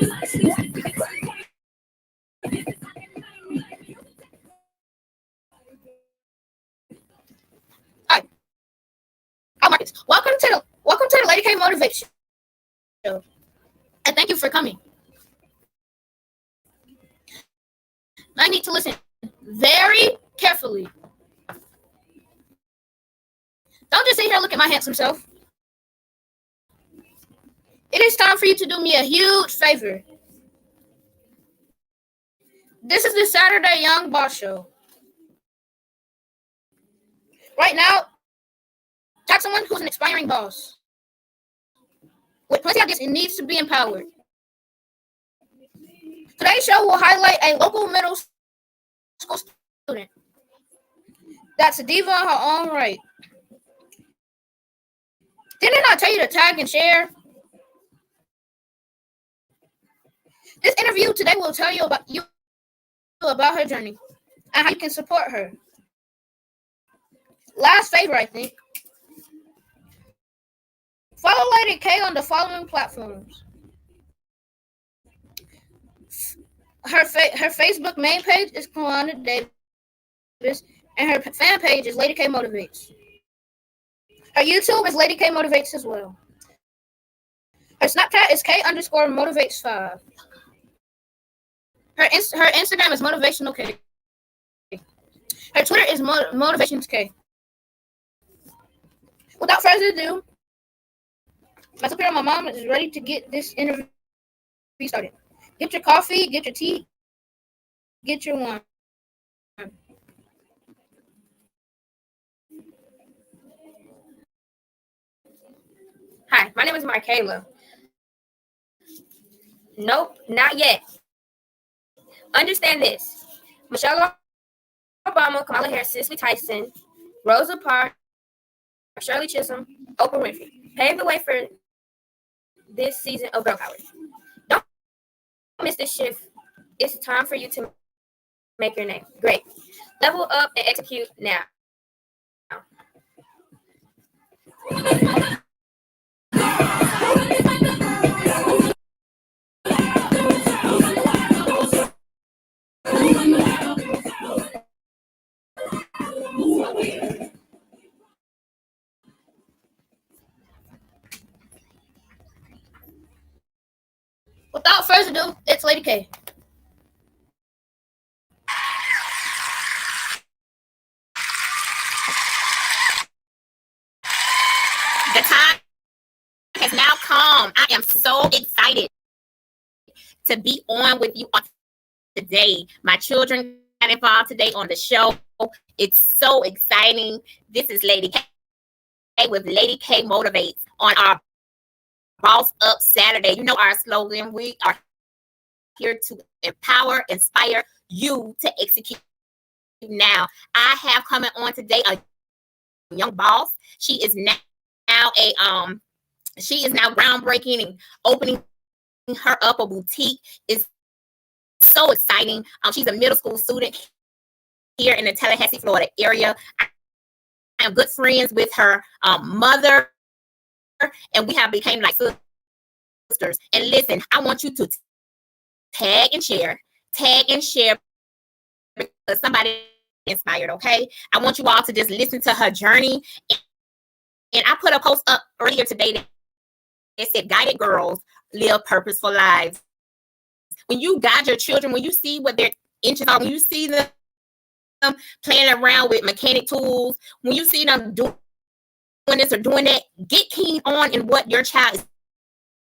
Hi, I'm Marcus. Welcome to the Lady K Motivation Show, and thank you for coming. I need to listen very carefully. Don't just sit here and look at my handsome self. It is time for you to do me a huge favor. This is the Saturday Young Boss Show. Right now, tag someone who's an aspiring boss with plenty of ideas and needs to be empowered. Today's show will highlight a local middle school student that's a diva in her own right. Didn't I tell you to tag and share? This interview today will tell you about her journey and how you can support her. Last favor, I think. Follow Lady K on the following platforms. Her Facebook main page is Kalana Davis, and her fan page is Lady K Motivates. Her YouTube is Lady K Motivates as well. Her Snapchat is K_Motivates5. Her Instagram is Motivational K. Her Twitter is Motivations K. Without further ado, my superior, my mom is ready to get this interview started. Get your coffee, get your tea, get your wine. Hi, my name is Markayla. Nope, not yet. Understand this. Michelle Obama, Kamala Harris, Cicely Tyson, Rosa Parks, Shirley Chisholm, Oprah Winfrey paved the way for this season of Girl Power. Don't miss this shift. It's time for you to make your name great. Level up and execute now. Without further ado, it's Lady K. The time has now come. I am so excited to be on with you today. My children got involved today on the show. It's so exciting. This is Lady K with Lady K Motivates on our Boss Up Saturday. You know our slogan. We are here to empower, inspire you to execute now. I have coming on today a young boss. She is now groundbreaking and opening her up a boutique. Is so exciting. She's a middle school student here in the Tallahassee, Florida area. I am good friends with her mother, and we have become like sisters. And listen, I want you to tag and share because somebody inspired, okay? I want you all to just listen to her journey. And I put a post up earlier today that said, guided girls live purposeful lives. When you guide your children, when you see what their interests are, when you see them playing around with mechanic tools, when you see them doing this or doing that, get keen on in what your child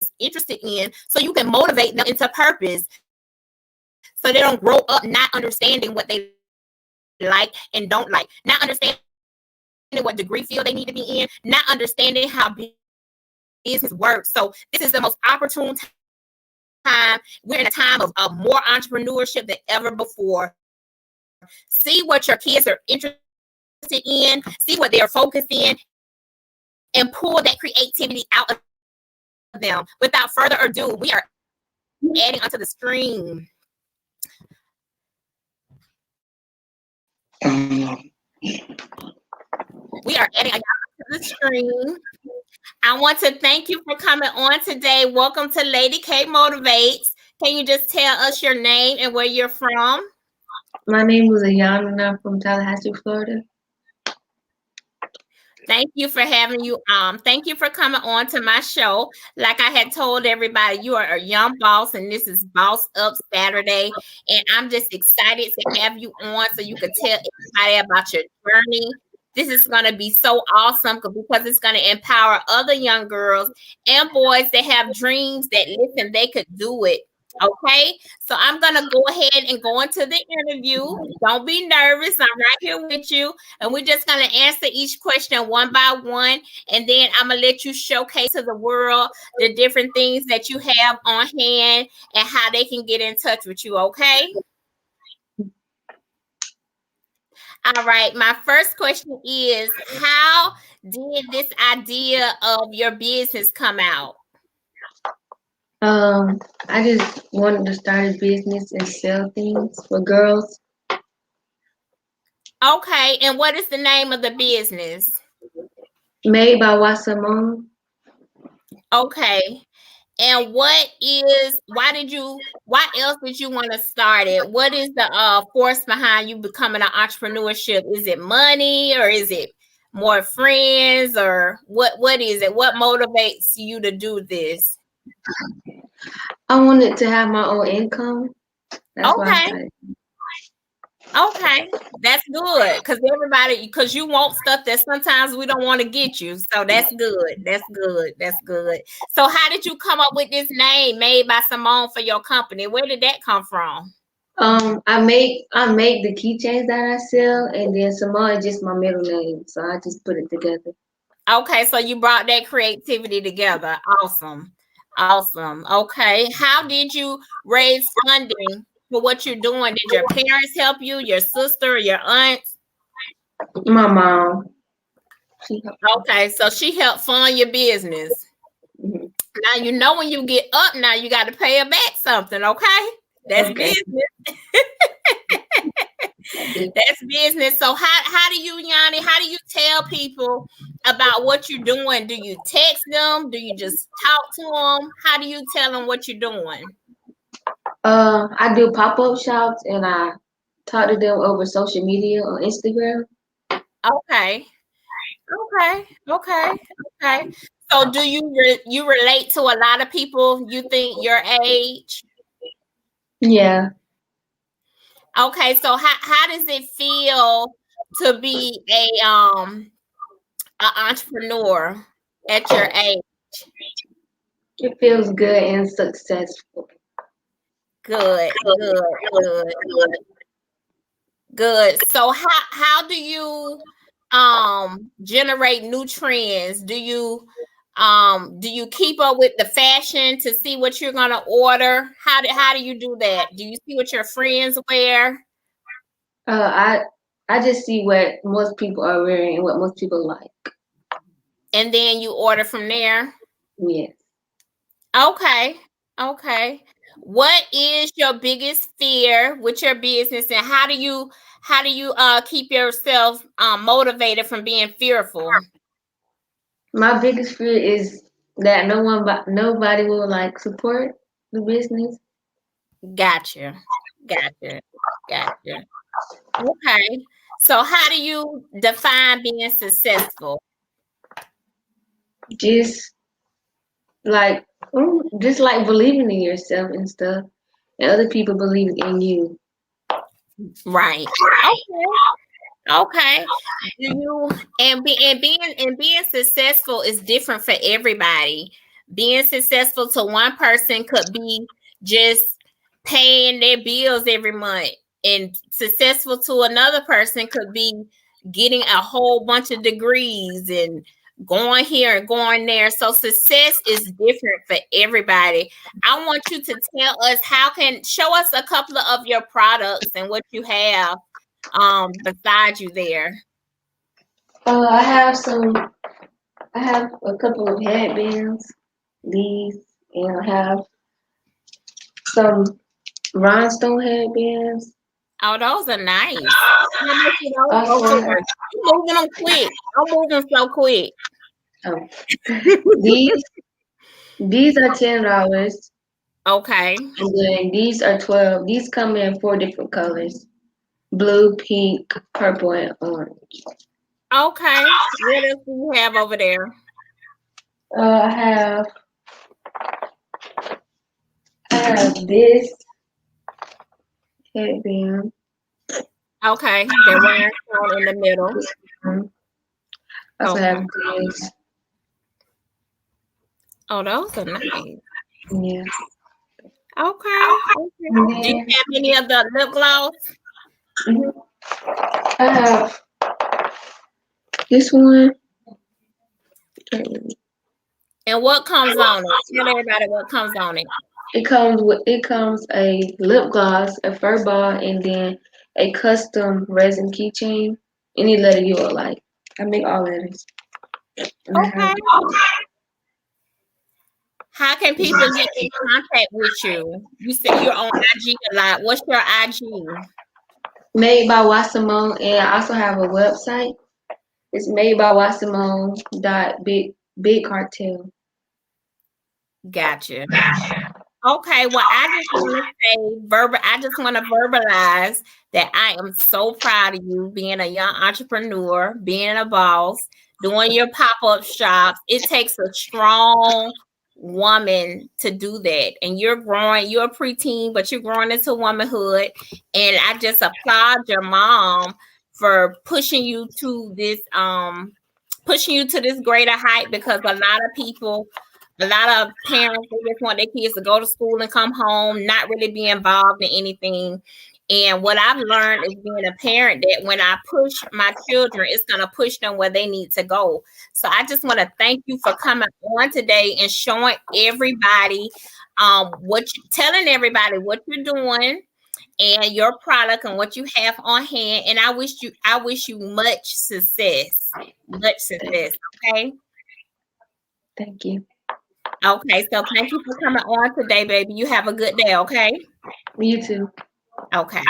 is interested in so you can motivate them into purpose so they don't grow up not understanding what they like and don't like, not understanding what degree field they need to be in, not understanding how business works. So this is the most opportune time. We're in a time of more entrepreneurship than ever before. See what your kids are interested in, see what they're focused in, and pull that creativity out of them. Without further ado, we are adding onto the screen. We are adding onto the screen. I want to thank you for coming on today. Welcome to Lady K Motivates. Can you just tell us your name and where you're from? My name is Yanni, and I'm from Tallahassee, Florida. Thank you for having you. Thank you for coming on to my show. Like I had told everybody, you are a young boss, and this is Boss Up Saturday. And I'm just excited to have you on so you can tell everybody about your journey. This is going to be so awesome because it's going to empower other young girls and boys that have dreams that listen, they could do it. Okay, so I'm gonna go ahead and go into the interview. Don't be nervous. I'm right here with you, and we're just gonna answer each question one by one, and then I'm gonna let you showcase to the world the different things that you have on hand and how they can get in touch with you. Okay. All right. My first question is, how did this idea of your business come out? I just wanted to start a business and sell things for girls. Okay, and what is the name of the business? Made by Wasamon. Okay. And why else did you want to start it? What is the force behind you becoming an entrepreneurship? Is it money, or is it more friends, or what is it? What motivates you to do this? I wanted to have my own income. That's why I Okay. started. Okay, that's good because you want stuff that sometimes we don't want to get you. So that's good. That's good. That's good. So how did you come up with this name, Made by Simone, for your company? Where did that come from? I make the keychains that I sell, and then Simone is just my middle name, so I just put it together. Okay, so you brought that creativity together. Awesome. Awesome. Okay. How did you raise funding for what you're doing? Did your parents help you, your sister, your aunt? My mom. She helped. Okay, so she helped fund your business. Mhm. Now you know when you get up, now you got to pay her back something, okay? That's Okay. business. That's business. So how do you, Yanni, how do you tell people about what you're doing? Do you text them? Do you just talk to them? How do you tell them what you're doing? I do pop-up shops, and I talk to them over social media on Instagram. Okay. Okay. Okay. Okay. So do you relate to a lot of people you think your age? Yeah. Okay, so how does it feel to be an entrepreneur at your age? It feels good and successful. Good, good, good, good. So how do you generate new trends? Do you keep up with the fashion to see what you're gonna order? How do you do that? Do you see what your friends wear? I just see what most people are wearing and what most people like. And then you order from there? Yes. Okay. Okay. What is your biggest fear with your business, and how do you keep yourself motivated from being fearful? My biggest fear is that nobody will like support the business. Gotcha. Gotcha. Gotcha. Okay. So how do you define being successful? Just like just like believing in yourself and stuff, and other people believe in you. Right. Okay. Okay. Do you and being successful is different for everybody. Being successful to one person could be just paying their bills every month, and successful to another person could be getting a whole bunch of degrees and going here and going there. So success is different for everybody. I want you to tell us show us a couple of your products and what you have beside you there. I have some. I have a couple of headbands. These, and I have some rhinestone headbands. Oh, those are nice. How much do those go Also, for? You moving them quick. I'm moving so quick. oh, these these are $10. Okay. And then these are 12. These come in 4 different colors: blue, pink, purple, and orange. Okay. What else do you have over there? I have this headband. Okay. The rhinestone in the middle. Um, I also Okay. have this. Oh, those are nice. Yeah. Okay. Okay. And Do you then have any of the lip gloss? mhm, I have this one. And what comes on it? Tell everybody what comes on it. It comes a lip gloss, a fur ball, and then a custom resin keychain. Any letter you would like. I make all letters. And I have Okay. How can people get in contact with you? You said you're on IG a lot. What's your IG? made by Wasimone, and I also have a website. It's made by Wasimone dot big cartel. Gotcha. Okay, well, I just want to say I just want to verbalize that I am so proud of you being a young entrepreneur, being a boss, doing your pop-up shops. It takes a strong woman to do that. And you're a preteen, but you're growing into womanhood. And I just applaud your mom for pushing you to this greater height, because a lot of parents, they just want their kids to go to school and come home, not really be involved in anything. And what I've learned is being a parent, that when I push my children, it's going to push them where they need to go. So I just want to thank you for coming on today and showing everybody telling everybody what you're doing and your product and what you have on hand. And I wish you much success. Much success. Okay. Thank you. Okay, so thank you for coming on today, baby. You have a good day, okay? You too. Okay.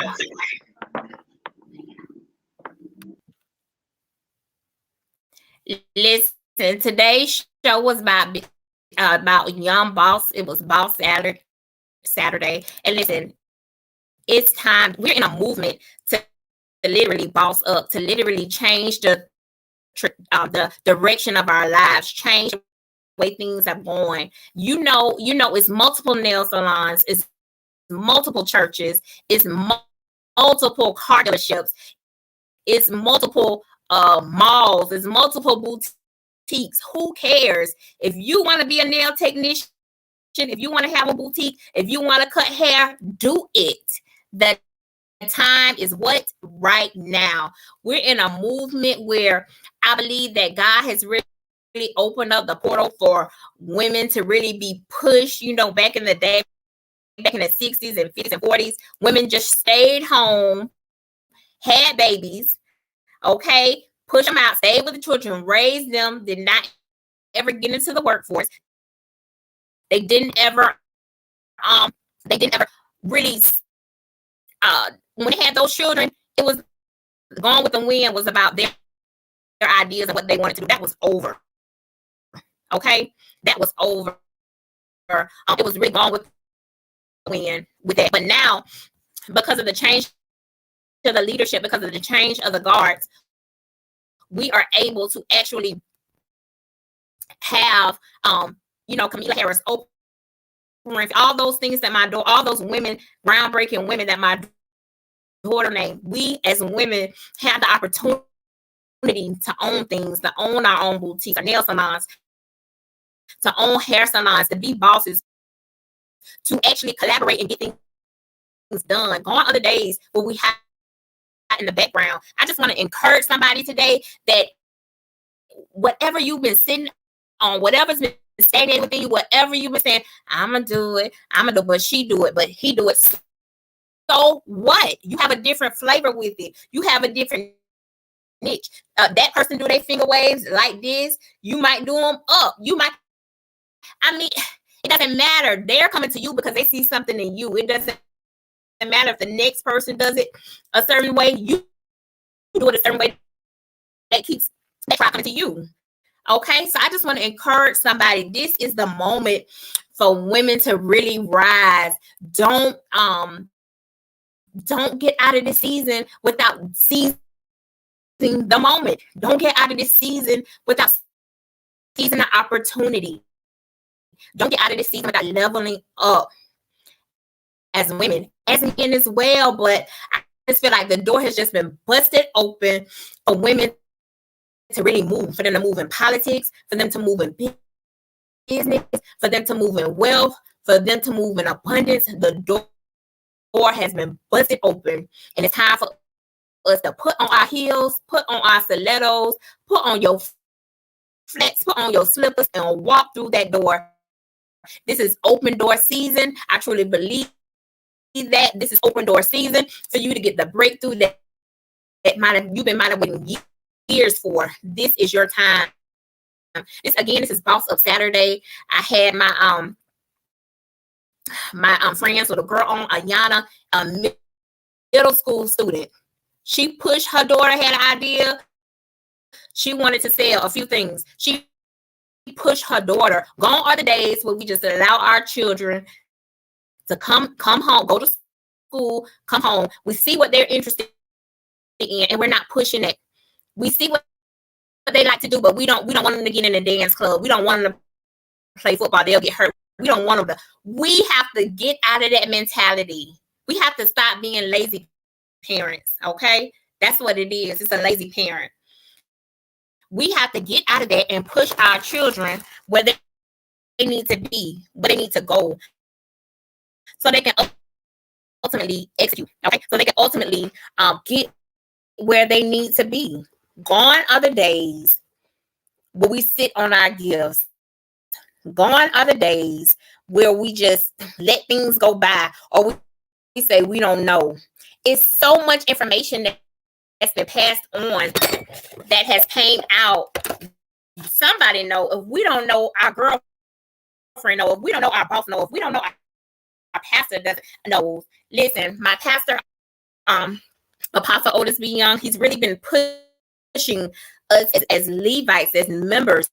Listen, today's show was about young boss. It was Boss Saturday. And listen, it's time. We're in a movement to literally boss up, to literally change the direction of our lives, change the way things are going. It's multiple nail salons, it's multiple churches, it's multiple car dealerships, it's multiple malls, it's multiple boutiques. Who cares? If you want to be a nail technician, if you want to have a boutique, if you want to cut hair, do it. The time is what? Right now. We're in a movement where I believe that God has really opened up the portal for women to really be pushed. Back in the day, back in the 60s and 50s and 40s, women just stayed home, had babies, okay, push them out, stayed with the children, raised them, did not ever get into the workforce. They didn't ever really when they had those children, it was Gone with the Wind was about their ideas and what they wanted to do. That was over. Okay? That was over. It was really Gone with the Wind with that. But now, because of the change to the leadership, because of the change of the guards, we are able to actually have Camila Harris, Oprah, all those things that all those women, groundbreaking women that my daughter named. We as women have the opportunity to own things, to own our own boutiques, our nail salons, to own hair salons, to be bosses, to actually collaborate and get things done. Gone are the days where we have in the background. I just want to encourage somebody today that whatever you've been sitting on, whatever's been staying within you, whatever you've been saying, I'm gonna do it, but she do it, but he do it. So what? You have a different flavor with it. You have a different niche. That person do their finger waves like this. You might do them up. It doesn't matter. They're coming to you because they see something in you. It doesn't matter if the next person does it a certain way. You do it a certain way. They try coming to you. Okay, so I just want to encourage somebody. This is the moment for women to really rise. Don't get out of the season without seizing the moment. Don't get out of this season without seizing the opportunity. Don't get out of this season without leveling up as women, as men as well. But I just feel like the door has just been busted open for women to really move, for them to move in politics, for them to move in business, for them to move in wealth, for them to move in abundance. The door has been busted open, and it's time for us to put on our heels, put on our stilettos, put on your flats, put on your slippers, and walk through that door. This is open door season. I truly believe that this is open door season for you to get the breakthrough that you've been waiting years for. This is your time. This is Boss Up Saturday. I had my friends with a girl on, Yanni, a middle school student. She pushed her daughter, had an idea. She wanted to sell a few things. She pushed her daughter. Gone are the days where we just allow our children to come home, go to school, come home. We see what they're interested in, and we're not pushing it. We see what they like to do, but we don't want them to get in a dance club. We don't want them to play football. They'll get hurt. We don't want them to. We have to get out of that mentality. We have to stop being lazy parents. Okay, that's what it is. It's a lazy parent. We have to get out of that and push our children where they need to be, where they need to go, so they can ultimately execute. Okay, so they can ultimately get where they need to be. Gone are the days where we sit on our gifts. Gone are the days where we just let things go by, or we say we don't know. It's so much information that's been passed on that has came out. Somebody know. If we don't know, our girlfriend know. If we don't know, our boss know. If we don't know, our pastor doesn't know. Listen, my pastor, Apostle Otis B. Young, he's really been pushing us as Levites, as members,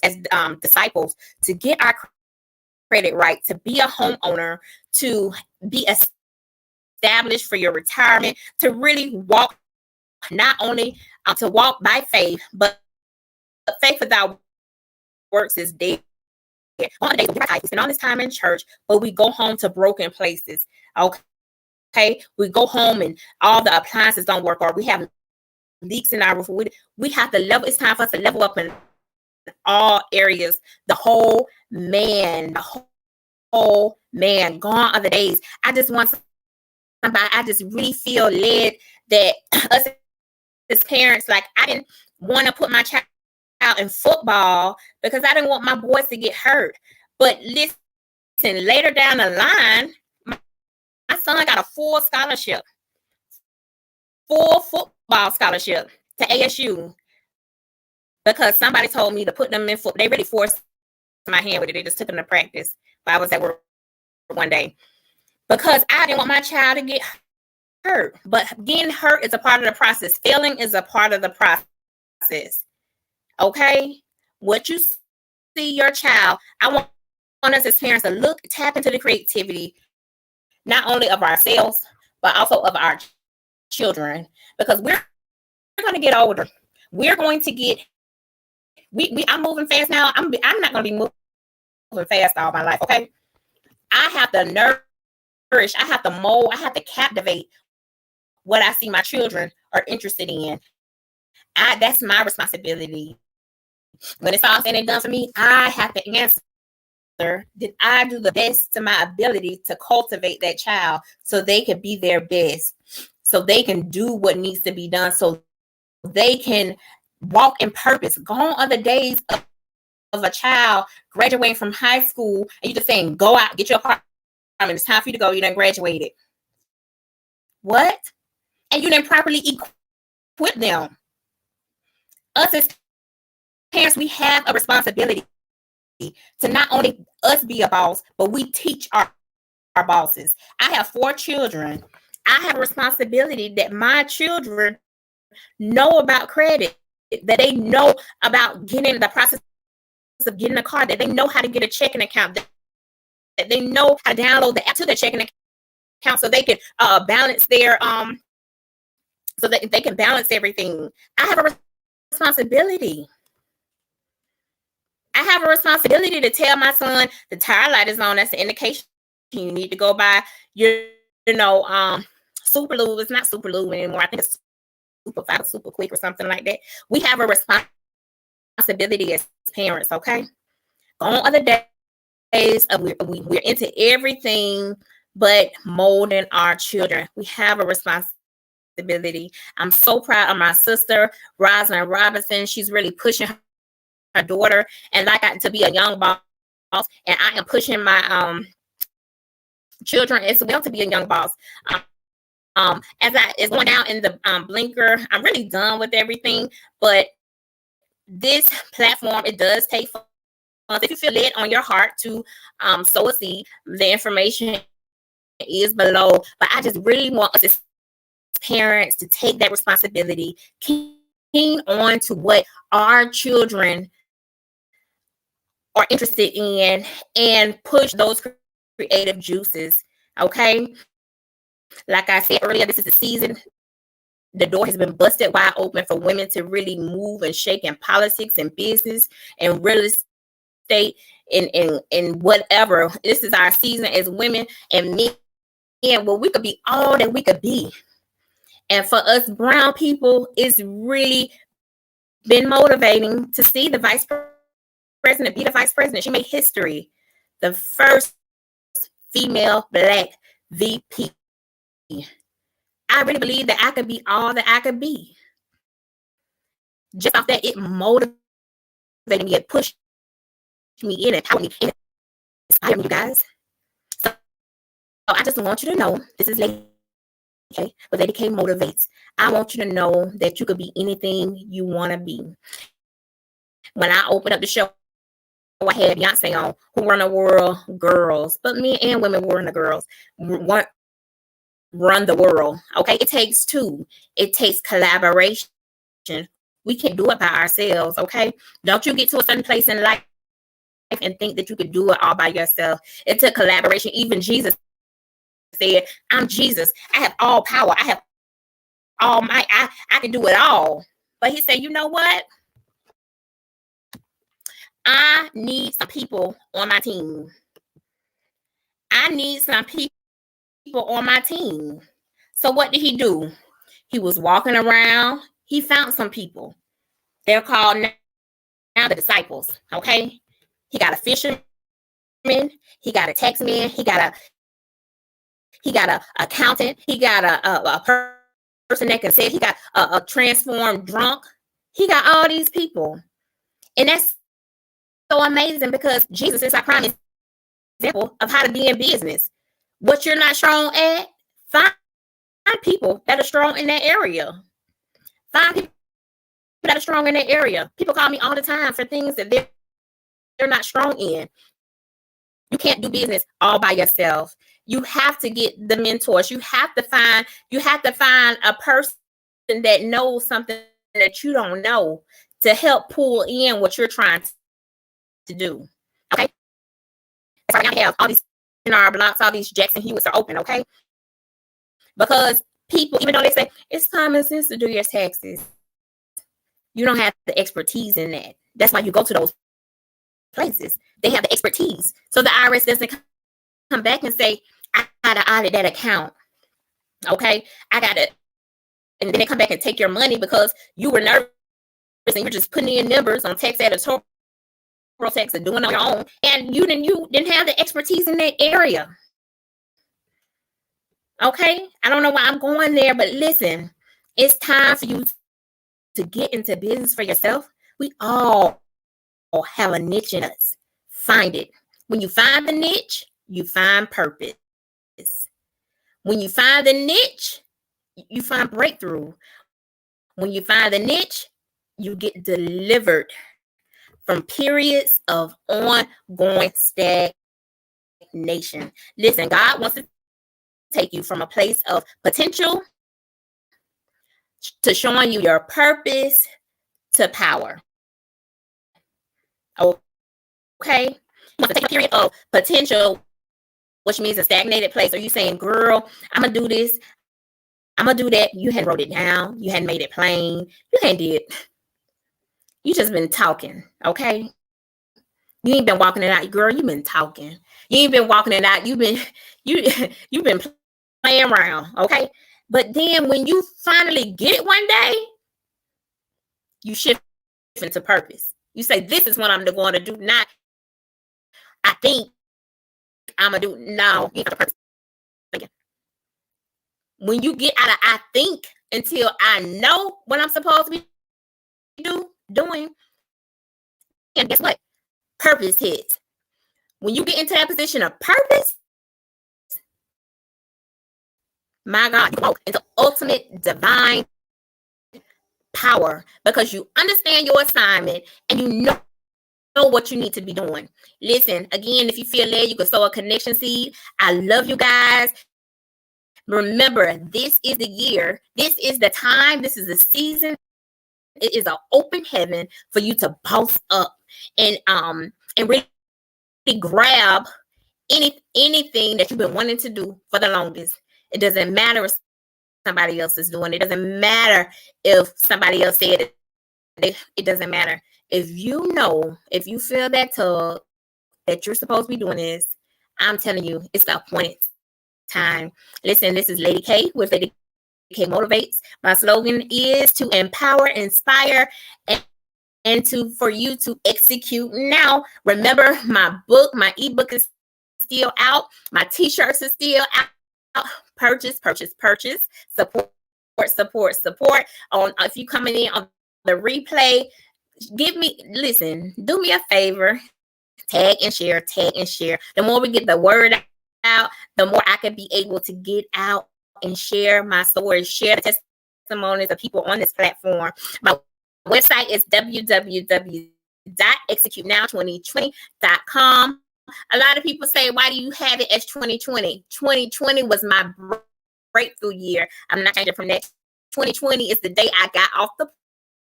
as disciples, to get our credit right, to be a homeowner, to be established for your retirement, to really walk, not only to walk by faith, but faith without works is dead. On the days we spend all this time in church, but we go home to broken places. Okay, we go home and all the appliances don't work, or we have leaks in our roof. We have to level. It's time for us to level up in all areas. The whole man. Gone are the days. I just want somebody. I just really feel led that us as parents, like, I didn't want to put my child out in football because I didn't want my boys to get hurt. But listen, later down the line, my son got a full football scholarship to ASU because somebody told me to put them in football. They really forced my hand with it. They just took them to practice while I was at work one day because I didn't want my child to get hurt. But getting hurt is a part of the process. Failing is a part of the process. Okay? What you see your child, I want us as parents to tap into the creativity, not only of ourselves, but also of our children, because we're going to get older. We're going to get, I'm moving fast now. I'm not going to be moving fast all my life, okay? I have to nourish, I have to mold, I have to captivate what I see my children are interested in. That's my responsibility. When it's all said and done for me, I have to answer, did I do the best to my ability to cultivate that child so they can be their best, so they can do what needs to be done, so they can walk in purpose? Gone are the days of a child graduating from high school and you just saying, go out, get your apartment, it's time for you to go, you done graduated. What? And you didn't properly equip them. Us as parents, we have a responsibility to not only us be a boss, but we teach our bosses. I have 4 children. I have a responsibility that my children know about credit. that they know about getting the process of getting a car, that they know how to get a checking account, that they know how to download the app to their checking account so they can balance their so that they can balance everything. I have a responsibility. I have a responsibility to tell my son the tire light is on. That's an indication you need to go buy super lube. It's not super lube anymore. I think it's super fast, super quick, or something like that. We have a responsibility as parents. Okay, on other days, we're into everything but molding our children. We have a responsibility. I'm so proud of my sister, Rosalind Robinson. She's really pushing her daughter and to be a young boss, and I am pushing my children as well to be a young boss. As I is going down in the blinker, I'm really done with everything, but this platform, it does take funds. If you feel led on your heart to sow a seed, the information is below. But I just really want us as parents to take that responsibility, keen on to what our children are interested in, and push those creative juices. Okay, like I said earlier, this is the season. The door has been busted wide open for women to really move and shake in politics and business and real estate and whatever. This is our season as women and men. Well, we could be all that we could be. And for us brown people, it's really been motivating to see the vice president be the vice president. She made history. The first female Black VP. I really believe that I could be all that I could be. Just off that, it motivated me, it pushed me in, empowered me, and inspired me, you guys. So I just want you to know, this is Lady K, but Lady K motivates. I want you to know that you could be anything you want to be. When I opened up the show, I had Beyonce on, Who Run the World, Girls, but men and women were in the girls. Run the world. Okay, it takes two. It takes collaboration. We can't do it by ourselves. Okay, don't you get to a certain place in life and think that you could do it all by yourself. It took collaboration. Even Jesus said, I'm Jesus. I have all power. I have all might. I can do it all. But he said, you know what? I need some people on my team. I need some people on my team. So what did he do? He was walking around. He found some people. They're called now the disciples. Okay. He got a fisherman. He got a taxman. He got a accountant. He got a person that can say. He got a transformed drunk. He got all these people. And that's so amazing because Jesus is our prime example of how to be in business. What you're not strong at, find people that are strong in that area. Find people that are strong in that area. People call me all the time for things that they're not strong in. You can't do business all by yourself. You have to get the mentors. You have to find a person that knows something that you don't know to help pull in what you're trying to do. Okay. So I have all these in our blocks, all these Jackson Hewitts are open, okay? Because people, even though they say it's common sense to do your taxes, you don't have the expertise in that. That's why you go to those places. They have the expertise. So the IRS doesn't come back and say, I gotta audit that account. Okay, I gotta, and then they come back and take your money because you were nervous and you're just putting in numbers on tax editorial tax and doing it on your own, and you didn't have the expertise in that area. Okay, I don't know why I'm going there, but listen, it's time for you to get into business for yourself. We all have a niche in us. Find it. When you find the niche, you find purpose. When you find the niche, you find breakthrough. When you find the niche, you get delivered from periods of ongoing stagnation. Listen, God wants to take you from a place of potential to showing you your purpose to power. Okay? You want to take a period of potential, which means a stagnated place. Are you saying, girl, I'm going to do this, I'm going to do that? You hadn't wrote it down. You hadn't made it plain. You hadn't did. You just been talking, okay? You ain't been walking it out. Girl, you been talking. You ain't been walking it out. You've been playing around, okay? But then when you finally get it one day, you shift into purpose. You say, this is what I'm going to do. Not, I think I'm going to do. No, you have to purpose. When you get out of I think until I know what I'm supposed to be doing, and guess what? Purpose hits. When you get into that position of purpose, my God, you walk into ultimate divine power because you understand your assignment and you know what you need to be doing. Listen, again, if you feel led, you can sow a connection seed. I love you guys. Remember, this is the year, this is the time, this is the season. It is an open heaven for you to boss up and really grab anything that you've been wanting to do for the longest. It doesn't matter if somebody else is doing it. It doesn't matter if somebody else said it. It doesn't matter. If you know, if you feel that tug that you're supposed to be doing this, I'm telling you, it's the appointed time. Listen, this is Lady K with Lady K Motivates. My slogan is to empower, inspire, and for you to execute now. Remember, my book, my ebook is still out. My t-shirts are still out. Purchase. Support. If you coming in on the replay, do me a favor. Tag and share. The more we get the word out, the more I can be able to get out and share my story, share the testimonies of people on this platform. My website is www.executenow2020.com. A lot of people say, why do you have it as 2020? 2020 was my breakthrough year. I'm not changing from that. 2020 is the day I got off the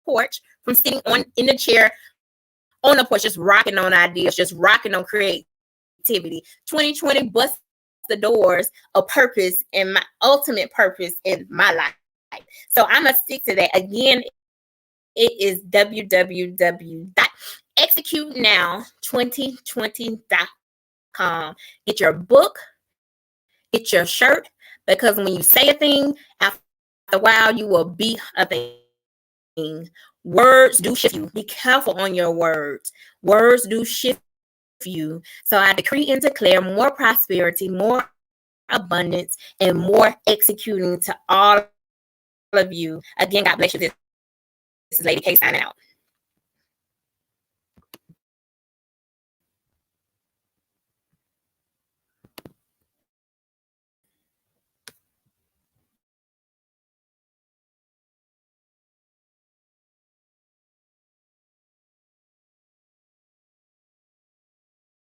porch from sitting in the chair on the porch, just rocking on ideas, just rocking on creativity. 2020 bust the doors of purpose and my ultimate purpose in my life. So I'm going to stick to that. Again, it is www.executenow2020.com. Get your book, get your shirt, because when you say a thing, after a while, you will be a thing. Words do shift you. Be careful on your words. Words do shift you. So I decree and declare more prosperity, more abundance, and more executing to all of you. Again, God bless you. This is Lady K signing out.